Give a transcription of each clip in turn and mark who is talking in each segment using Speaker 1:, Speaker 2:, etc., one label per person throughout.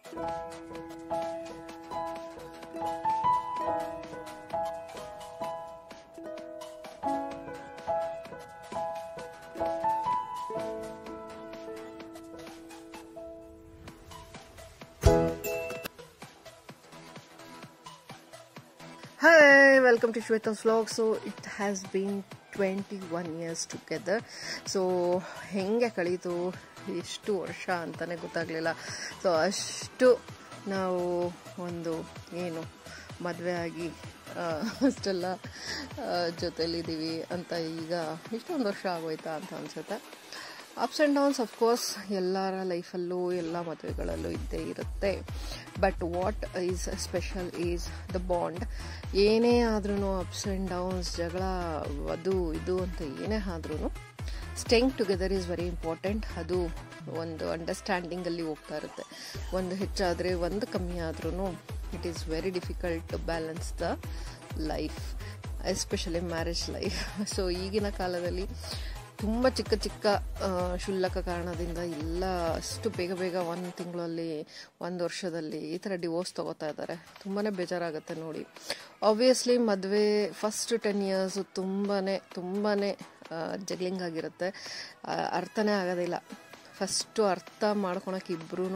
Speaker 1: Hi, welcome to Shweta's vlog. So it has been 21 years together. So ಹೆಂಗೆ ಕಳೀತು ಎಷ್ಟು ವರ್ಷ ಅಂತಾನೆ ಗೊತ್ತಾಗ್ಲಿಲ್ಲ. ಸೊ ಅಷ್ಟು ನಾವು ಒಂದು ಏನು ಮದುವೆ ಆಗಿ ಅಷ್ಟೆಲ್ಲ ಜೊತೆಲಿದ್ದೀವಿ ಅಂತ ಈಗ ಇಷ್ಟೊಂದು ವರ್ಷ ಆಗೋಯ್ತಾ ಅಂತ ಅನ್ಸುತ್ತೆ. ಅಪ್ಸ್ ಆ್ಯಂಡ್ ಡೌನ್ಸ್ ಅಫ್ಕೋರ್ಸ್ ಎಲ್ಲರ ಲೈಫಲ್ಲೂ ಎಲ್ಲ ಮದುವೆಗಳಲ್ಲೂ ಇದ್ದೇ ಇರುತ್ತೆ. But what is special is the bond. ಏನೇ ಆದ್ರೂ ಅಪ್ಸ್ ಆ್ಯಂಡ್ ಡೌನ್ಸ್, ಜಗಳ, ಅದು ಇದು ಅಂತ ಏನೇ ಆದ್ರೂ staying together is very important. ಅದು ಒಂದು ಅಂಡರ್ಸ್ಟ್ಯಾಂಡಿಂಗಲ್ಲಿ ಹೋಗ್ತಾ ಇರುತ್ತೆ. ಒಂದು ಹೆಚ್ಚಾದರೆ ಒಂದು ಕಮ್ಮಿ ಆದ್ರೂ it is very difficult to balance the life, especially marriage life. So ಈಗಿನ ಕಾಲದಲ್ಲಿ ತುಂಬ ಚಿಕ್ಕ ಚಿಕ್ಕ ಕ್ಷುಲ್ಲಕ ಕಾರಣದಿಂದ ಎಲ್ಲ ಅಷ್ಟು ಬೇಗ ಬೇಗ 1 ತಿಂಗಳಲ್ಲಿ 1 ವರ್ಷದಲ್ಲಿ ಈ ಥರ ಡಿವೋರ್ಸ್ ತೊಗೋತಾ ಇದ್ದಾರೆ. ತುಂಬಾ ಬೇಜಾರಾಗುತ್ತೆ ನೋಡಿ. ಆಬ್ವಿಯಸ್ಲಿ ಮದುವೆ ಫಸ್ಟ್ 10 ಇಯರ್ಸು ತುಂಬಾ ಜಗ್ಲಿಂಗ್ ಆಗಿರುತ್ತೆ. ಅರ್ಥನೇ ಆಗೋದಿಲ್ಲ. ಫಸ್ಟು ಅರ್ಥ ಮಾಡ್ಕೊಳಕ್ಕೆ ಇಬ್ರೂ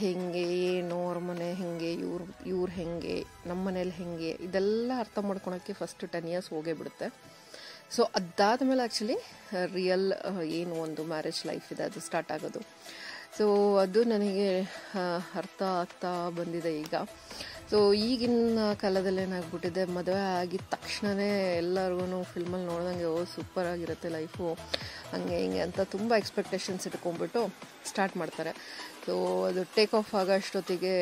Speaker 1: ಹೆಂಗೆ, ಏನು, ಅವ್ರ ಮನೆ ಹೆಂಗೆ, ಇವ್ರು ಹೆಂಗೆ, ನಮ್ಮ ಮನೇಲಿ ಹೆಂಗೆ, ಇದೆಲ್ಲ ಅರ್ಥ ಮಾಡ್ಕೊಳಕ್ಕೆ ಫಸ್ಟ್ 10 ಇಯರ್ಸ್ ಹೋಗೇ ಬಿಡುತ್ತೆ. ಸೊ ಅದಾದಮೇಲೆ ಆ್ಯಕ್ಚುಲಿ ರಿಯಲ್ ಏನು ಒಂದು ಮ್ಯಾರೇಜ್ ಲೈಫ್ ಇದೆ ಅದು ಸ್ಟಾರ್ಟ್ ಆಗೋದು. ಸೊ ಅದು ನನಗೆ ಅರ್ಥ ಆಗ್ತಾ ಬಂದಿದೆ ಈಗ. ಸೊ ಈಗಿನ ಕಾಲದಲ್ಲಿ ಏನಾಗ್ಬಿಟ್ಟಿದೆ, ಮದುವೆ ಆಗಿದ ತಕ್ಷಣವೇ ಎಲ್ಲರಿಗೂ ಫಿಲ್ಮಲ್ಲಿ ನೋಡ್ದಂಗೆ ಸೂಪರ್ ಆಗಿರುತ್ತೆ ಲೈಫು, ಹಂಗೆ ಹಿಂಗೆ ಅಂತ ತುಂಬ ಎಕ್ಸ್ಪೆಕ್ಟೇಷನ್ಸ್ ಇಟ್ಕೊಂಡ್ಬಿಟ್ಟು ಸ್ಟಾರ್ಟ್ ಮಾಡ್ತಾರೆ. ಸೊ ಅದು ಟೇಕ್ ಆಫ್ ಆಗೋ ಅಷ್ಟೊತ್ತಿಗೆ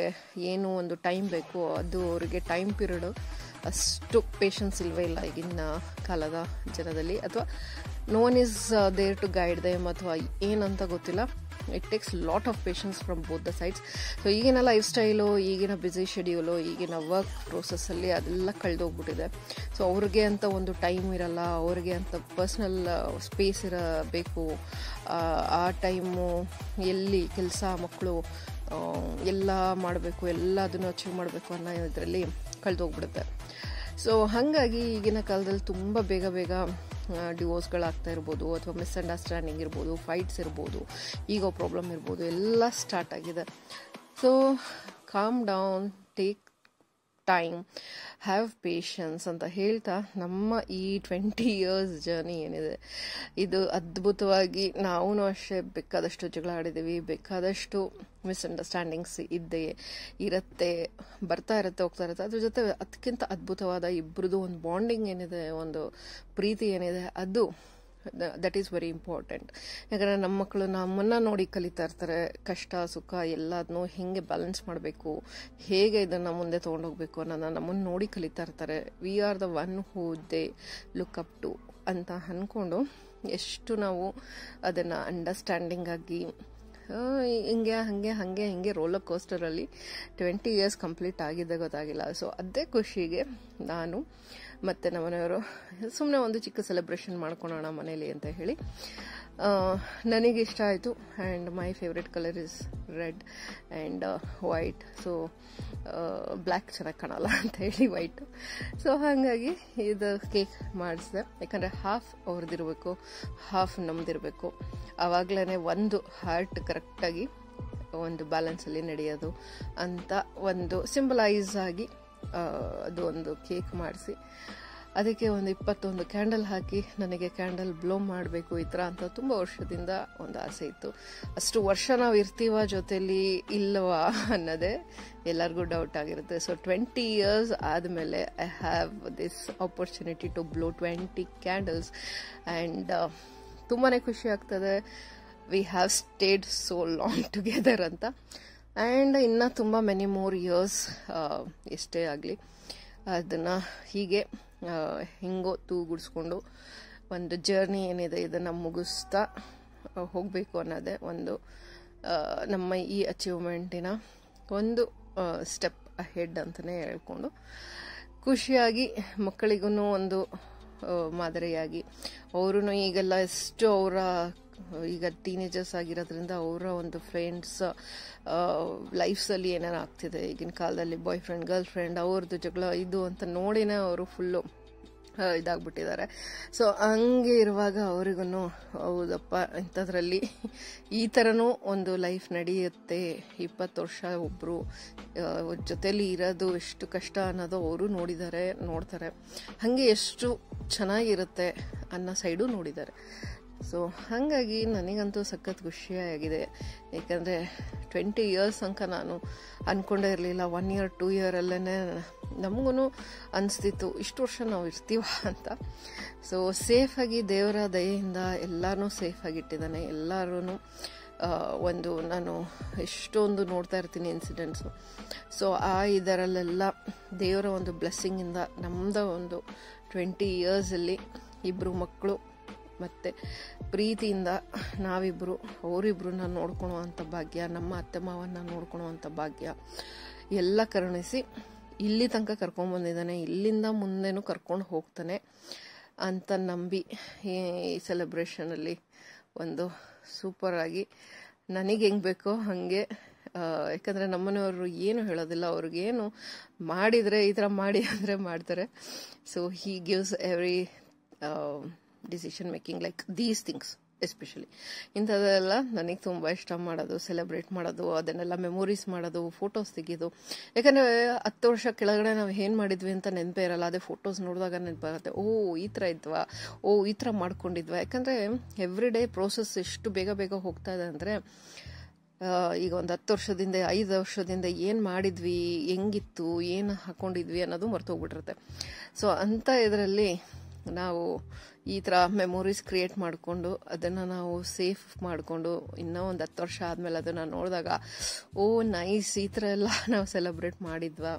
Speaker 1: ಏನು ಒಂದು ಟೈಮ್ ಬೇಕು, ಅದು ಅವರಿಗೆ ಟೈಮ್ ಪೀರಿಯಡು ಅಷ್ಟು ಪೇಷನ್ಸ್ ಇಲ್ವೇ ಇಲ್ಲ ಈಗಿನ ಕಾಲದ ಜನದಲ್ಲಿ. ಅಥವಾ no one is there to guide them ಅಥವಾ ಏನಂತ ಗೊತ್ತಿಲ್ಲ. It takes lot of patience from both the sides. So ಈಗಿನ ಲೈಫ್ ಸ್ಟೈಲು, ಈಗಿನ ಬ್ಯುಸಿ ಶೆಡ್ಯೂಲು, ಈಗಿನ ವರ್ಕ್ ಪ್ರೋಸೆಸ್ಸಲ್ಲಿ ಅದೆಲ್ಲ ಕಳೆದೋಗ್ಬಿಟ್ಟಿದೆ. ಸೊ ಅವ್ರಿಗೆ ಅಂತ ಒಂದು ಟೈಮ್ ಇರಲ್ಲ, ಅವ್ರಿಗೆ ಅಂತ ಪರ್ಸ್ನಲ್ ಸ್ಪೇಸ್ ಇರಬೇಕು. ಆ ಟೈಮು ಎಲ್ಲಿ ಕೆಲಸ, ಮಕ್ಕಳು ಎಲ್ಲ ಮಾಡಬೇಕು, ಎಲ್ಲದನ್ನು ಅಚೀವ್ ಮಾಡಬೇಕು ಅನ್ನೋ ಇದರಲ್ಲಿ ಕಳೆದೋಗ್ಬಿಡುತ್ತೆ. ಸೊ ಹಾಗಾಗಿ ಈಗಿನ ಕಾಲದಲ್ಲಿ ತುಂಬ ಬೇಗ ಬೇಗ ಡಿವೋರ್ಸ್ಗಳಾಗ್ತಾ ಇರ್ಬೋದು, ಅಥವಾ ಮಿಸ್ಅಂಡರ್ಸ್ಟ್ಯಾಂಡಿಂಗ್ ಇರ್ಬೋದು, ಫೈಟ್ಸ್ ಇರ್ಬೋದು, ಈಗೋ ಪ್ರಾಬ್ಲಮ್ ಇರ್ಬೋದು, ಎಲ್ಲ ಸ್ಟಾರ್ಟ್ ಆಗಿದೆ. So calm down, take time, have patience ಅಂತ ಹೇಳ್ತಾ ನಮ್ಮ ಈ 20 ಇಯರ್ಸ್ ಜರ್ನಿ ಏನಿದೆ ಇದು ಅದ್ಭುತವಾಗಿ ನಾವು ಅಷ್ಟೇ ಬೇಕಾದಷ್ಟು ಜಗಳ ಆಡಿದ್ದೀವಿ, ಬೇಕಾದಷ್ಟು ಮಿಸ್ಅಂಡರ್ಸ್ಟ್ಯಾಂಡಿಂಗ್ಸ್ ಇರುತ್ತೆ, ಬರ್ತಾ ಇರುತ್ತೆ, ಹೋಗ್ತಾ ಇರುತ್ತೆ. ಅದ್ರ ಜೊತೆ ಅದಕ್ಕಿಂತ ಅದ್ಭುತವಾದ ಇಬ್ಬರದು ಒಂದು ಬಾಂಡಿಂಗ್ ಏನಿದೆ, ಒಂದು ಪ್ರೀತಿ ಏನಿದೆ, ಅದು ದಟ್ ಈಸ್ ವೆರಿ ಇಂಪಾರ್ಟೆಂಟ್. ಯಾಕಂದರೆ ನಮ್ಮ ಮಕ್ಕಳು ನಮ್ಮನ್ನು ನೋಡಿ ಕಲಿತಾ ಇರ್ತಾರೆ. ಕಷ್ಟ ಸುಖ ಎಲ್ಲದನ್ನೂ ಹೇಗೆ ಬ್ಯಾಲೆನ್ಸ್ ಮಾಡಬೇಕು, ಹೇಗೆ ಇದನ್ನು ಮುಂದೆ ತೊಗೊಂಡೋಗ್ಬೇಕು ಅನ್ನೋದನ್ನ ನಮ್ಮನ್ನು ನೋಡಿ ಕಲಿತಾ ಇರ್ತಾರೆ. We are the one who they look up to ಅಂತ ಅಂದ್ಕೊಂಡು ಎಷ್ಟು ನಾವು ಅದನ್ನು ಅಂಡರ್ಸ್ಟ್ಯಾಂಡಿಂಗ್ ಆಗಿ ಹಿಂಗೆ ರೋಲರ್ ಕೋಸ್ಟರಲ್ಲಿ 20 ಇಯರ್ಸ್ ಕಂಪ್ಲೀಟ್ ಆಗಿದೆ ಗೊತ್ತಾಗಿಲ್ಲ. ಸೊ ಅದೇ ಖುಷಿಗೆ ನಾನು ಮತ್ತು ನಮ್ಮನೆಯವರು ಸುಮ್ಮನೆ ಒಂದು ಚಿಕ್ಕ ಸೆಲೆಬ್ರೇಷನ್ ಮಾಡ್ಕೊಳ್ಳೋಣ ಮನೇಲಿ ಅಂತ ಹೇಳಿ ನನಗೆ ಇಷ್ಟ ಆಯಿತು. And my favourite colour is red and white. So black ಚೆನ್ನಾಗಿ ಕಾಣಲ್ಲ ಅಂತ ಹೇಳಿ ವೈಟು. ಸೊ ಹಾಗಾಗಿ ಇದು ಕೇಕ್ ಮಾಡಿಸಿದೆ. ಯಾಕಂದರೆ ಹಾಫ್ ಅವ್ರದ್ದಿರಬೇಕು, ಹಾಫ್ ನಮ್ದಿರಬೇಕು. ಆವಾಗಲೇ ಒಂದು ಹಾರ್ಟ್ ಕರೆಕ್ಟಾಗಿ ಒಂದು ಬ್ಯಾಲೆನ್ಸಲ್ಲಿ ನಡೆಯೋದು ಅಂತ ಒಂದು ಸಿಂಬಲೈಸ್ ಆಗಿ ಅದು ಒಂದು ಕೇಕ್ ಮಾಡಿಸಿ ಅದಕ್ಕೆ ಒಂದು 21 ಕ್ಯಾಂಡಲ್ ಹಾಕಿ, ನನಗೆ ಕ್ಯಾಂಡಲ್ ಬ್ಲೋ ಮಾಡಬೇಕು ಈ ಥರ ಅಂತ ತುಂಬ ವರ್ಷದಿಂದ ಒಂದು ಆಸೆ ಇತ್ತು. ಅಷ್ಟು ವರ್ಷ ನಾವು ಇರ್ತೀವ ಜೊತೆಲಿ ಇಲ್ಲವಾ ಅನ್ನೋದೇ ಎಲ್ಲರಿಗೂ ಡೌಟ್ ಆಗಿರುತ್ತೆ. ಸೊ 20 ಇಯರ್ಸ್ ಆದಮೇಲೆ I have this opportunity to blow 20 candles and ತುಂಬಾ ಖುಷಿ ಆಗ್ತದೆ. We have stayed so long together ಅಂತ. ಆ್ಯಂಡ್ ಇನ್ನು ತುಂಬ ಮೆನಿ ಮೋರ್ ಇಯರ್ಸ್ ಎಷ್ಟೇ ಆಗಲಿ ಅದನ್ನು ಹೀಗೆ ಹಿಂಗೋ ತೂಗುಡಿಸ್ಕೊಂಡು ಒಂದು ಜರ್ನಿ ಏನಿದೆ ಇದನ್ನು ಮುಗಿಸ್ತಾ ಹೋಗಬೇಕು ಅನ್ನೋದೇ ಒಂದು ನಮ್ಮ ಈ ಅಚೀವ್ಮೆಂಟಿನ ಒಂದು ಸ್ಟೆಪ್ ಅಹೆಡ್ ಅಂತಲೇ ಹೇಳ್ಕೊಂಡು ಖುಷಿಯಾಗಿ ಮಕ್ಕಳಿಗೂ ಒಂದು ಮಾದರಿಯಾಗಿ ಅವರು ಈಗೆಲ್ಲ ಎಷ್ಟು ಅವರ ಈಗ ಟೀನೇಜರ್ಸ್ ಆಗಿರೋದ್ರಿಂದ ಅವರ ಒಂದು ಫ್ರೆಂಡ್ಸ್ ಲೈಫ್ಸಲ್ಲಿ ಏನೇನು ಆಗ್ತಿದೆ ಈಗಿನ ಕಾಲದಲ್ಲಿ, ಬಾಯ್ ಫ್ರೆಂಡ್ ಗರ್ಲ್ ಫ್ರೆಂಡ್ ಅವ್ರದ್ದು ಜಗಳ ಇದು ಅಂತ ನೋಡಿನೇ ಅವರು ಫುಲ್ಲು ಇದಾಗ್ಬಿಟ್ಟಿದ್ದಾರೆ. ಸೊ ಹಂಗೆ ಇರುವಾಗ ಅವರಿಗೂ ಹೌದಪ್ಪ ಇಂಥದ್ರಲ್ಲಿ ಈ ಥರನೂ ಒಂದು ಲೈಫ್ ನಡೆಯುತ್ತೆ, 20 ವರ್ಷ ಒಬ್ಬರು ಜೊತೆಲಿ ಇರೋದು ಎಷ್ಟು ಕಷ್ಟ ಅನ್ನೋದು ಅವರು ನೋಡ್ತಾರೆ, ಹಾಗೆ ಎಷ್ಟು ಚೆನ್ನಾಗಿರುತ್ತೆ ಅನ್ನೋ ಸೈಡು ನೋಡಿದ್ದಾರೆ. ಸೊ ಹಾಗಾಗಿ ನನಗಂತೂ ಸಖತ್ ಖುಷಿಯಾಗಿದೆ. ಏಕೆಂದರೆ 20 ಇಯರ್ಸ್ ತನಕ ನಾನು ಅಂದ್ಕೊಂಡೇ ಇರಲಿಲ್ಲ. 1 year 2 yearಲ್ಲೇ ನಮಗೂ ಅನಿಸ್ತಿತ್ತು ಇಷ್ಟು ವರ್ಷ ನಾವು ಇರ್ತೀವ ಅಂತ. ಸೊ ಸೇಫಾಗಿ ದೇವರ ದಯೆಯಿಂದ ಎಲ್ಲರೂ ಸೇಫಾಗಿಟ್ಟಿದ್ದಾನೆ. ಎಲ್ಲರೂ ಒಂದು ನಾನು ಎಷ್ಟೊಂದು ನೋಡ್ತಾ ಇರ್ತೀನಿ ಇನ್ಸಿಡೆಂಟ್ಸು. ಸೊ ಇದರಲ್ಲೆಲ್ಲ ದೇವರ ಒಂದು ಬ್ಲೆಸ್ಸಿಂಗಿಂದ ನಮ್ಮದು ಒಂದು 20 ಇಯರ್ಸಲ್ಲಿ 2 ಮಕ್ಕಳು ಮತ್ತು ಪ್ರೀತಿಯಿಂದ ನಾವಿಬ್ಬರು ಅವರಿಬ್ಬರನ್ನ ನೋಡ್ಕೊಳುವಂಥ ಭಾಗ್ಯ, ನಮ್ಮ ಅತ್ತೆ ಮಾವನ್ನ ನೋಡ್ಕೊಳುವಂಥ ಭಾಗ್ಯ ಎಲ್ಲ ಕರುಣಿಸಿ ಇಲ್ಲಿ ತನಕ ಕರ್ಕೊಂಡ್ಬಂದಿದ್ದಾನೆ. ಇಲ್ಲಿಂದ ಮುಂದೆನೂ ಕರ್ಕೊಂಡು ಹೋಗ್ತಾನೆ ಅಂತ ನಂಬಿ ಈ ಸೆಲೆಬ್ರೇಷನಲ್ಲಿ ಒಂದು ಸೂಪರಾಗಿ ನನಗೆ ಹೆಂಗೆ ಬೇಕೋ ಹಾಗೆ, ಯಾಕಂದರೆ ನಮ್ಮನೆಯವರು ಏನು ಹೇಳೋದಿಲ್ಲ, ಅವ್ರಿಗೇನು ಮಾಡಿದರೆ ಈ ಥರ ಮಾಡಿ ಅಂದರೆ ಮಾಡ್ತಾರೆ. So he gives every decision making like these things especially. ಇಂಥದ್ದೆಲ್ಲ ನನಗೆ ತುಂಬ ಇಷ್ಟ ಮಾಡೋದು, ಸೆಲೆಬ್ರೇಟ್ ಮಾಡೋದು, ಅದನ್ನೆಲ್ಲ ಮೆಮೊರೀಸ್ ಮಾಡೋದು, ಫೋಟೋಸ್ ತೆಗೆಯೋದು. ಯಾಕಂದರೆ 10 ವರ್ಷ ಕೆಳಗಡೆ ನಾವು ಏನು ಮಾಡಿದ್ವಿ ಅಂತ ನೆನಪೇ ಇರಲ್ಲ. ಅದೇ ಫೋಟೋಸ್ ನೋಡಿದಾಗ ನೆನಪಾಗುತ್ತೆ, ಓ ಈ ಥರ ಇದ್ವಾ, ಓ ಈ ಥರ ಮಾಡ್ಕೊಂಡಿದ್ವಾ. ಯಾಕಂದರೆ ಎವ್ರಿ ಡೇ ಪ್ರೋಸೆಸ್ ಎಷ್ಟು ಬೇಗ ಹೋಗ್ತಾ ಇದೆ ಅಂದರೆ, ಈಗ ಒಂದು 10 ವರ್ಷದಿಂದ 5 ವರ್ಷದಿಂದ ಏನು ಮಾಡಿದ್ವಿ, ಹೆಂಗಿತ್ತು, ಏನು ಹಾಕ್ಕೊಂಡಿದ್ವಿ ಅನ್ನೋದು ಮರ್ತೋಗ್ಬಿಟ್ಟಿರುತ್ತೆ. ಸೊ ಅಂಥ ಇದರಲ್ಲಿ ನಾವು ಈ ಥರ ಮೆಮೊರೀಸ್ ಕ್ರಿಯೇಟ್ ಮಾಡಿಕೊಂಡು ಅದನ್ನು ನಾವು ಸೇಫ್ ಮಾಡಿಕೊಂಡು ಇನ್ನೂ ಒಂದು 10 ವರ್ಷ ಆದಮೇಲೆ ಅದನ್ನು ನೋಡಿದಾಗ ಓ ನೈಸ್, ಈ ಥರ ಎಲ್ಲ ನಾವು ಸೆಲೆಬ್ರೇಟ್ ಮಾಡಿದ್ವಾ,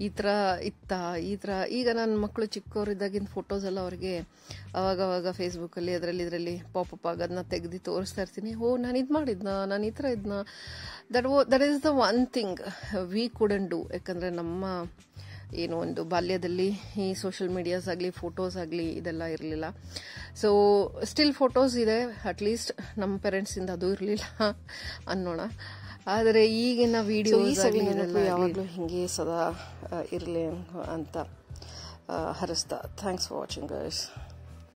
Speaker 1: ಈ ಥರ ಇತ್ತಾ, ಈ ಥರ. ಈಗ ನನ್ನ ಮಕ್ಕಳು ಚಿಕ್ಕವರಿದ್ದಾಗಿನ ಫೋಟೋಸ್ ಎಲ್ಲ ಅವ್ರಿಗೆ ಅವಾಗವಾಗ ಫೇಸ್ಬುಕ್ಕಲ್ಲಿ ಇದರಲ್ಲಿ ಪಾಪಪ್ ಆಗೋದನ್ನ ತೆಗೆದು ತೋರಿಸ್ತಾ ಇರ್ತೀನಿ. ಓ ನಾನು ಇದು ಮಾಡಿದ್ನಾ, ನಾನು ಈ ಥರ ಇದ್ನ. That is the one thing we couldn't do. ಯಾಕಂದರೆ ನಮ್ಮ ಏನು ಒಂದು ಬಾಲ್ಯದಲ್ಲಿ ಈ ಸೋಷಿಯಲ್ ಮೀಡಿಯಾಸ್ ಆಗಲಿ ಫೋಟೋಸ್ ಆಗಲಿ ಇದೆಲ್ಲ ಇರಲಿಲ್ಲ. ಸೊ ಸ್ಟಿಲ್ ಫೋಟೋಸ್ ಇದೆ, ಅಟ್ಲೀಸ್ಟ್ ನಮ್ಮ ಪೇರೆಂಟ್ಸಿಂದ ಅದು ಇರಲಿಲ್ಲ ಅನ್ನೋಣ. ಆದರೆ ಈಗಿನ ವಿಡಿಯೋಸ್ ಯಾವಾಗಲೂ ಹಿಂಗೆ ಸದಾ ಇರಲಿ ಅಂತ ಹರಿಸ್ತಾ. Thanks for watching guys.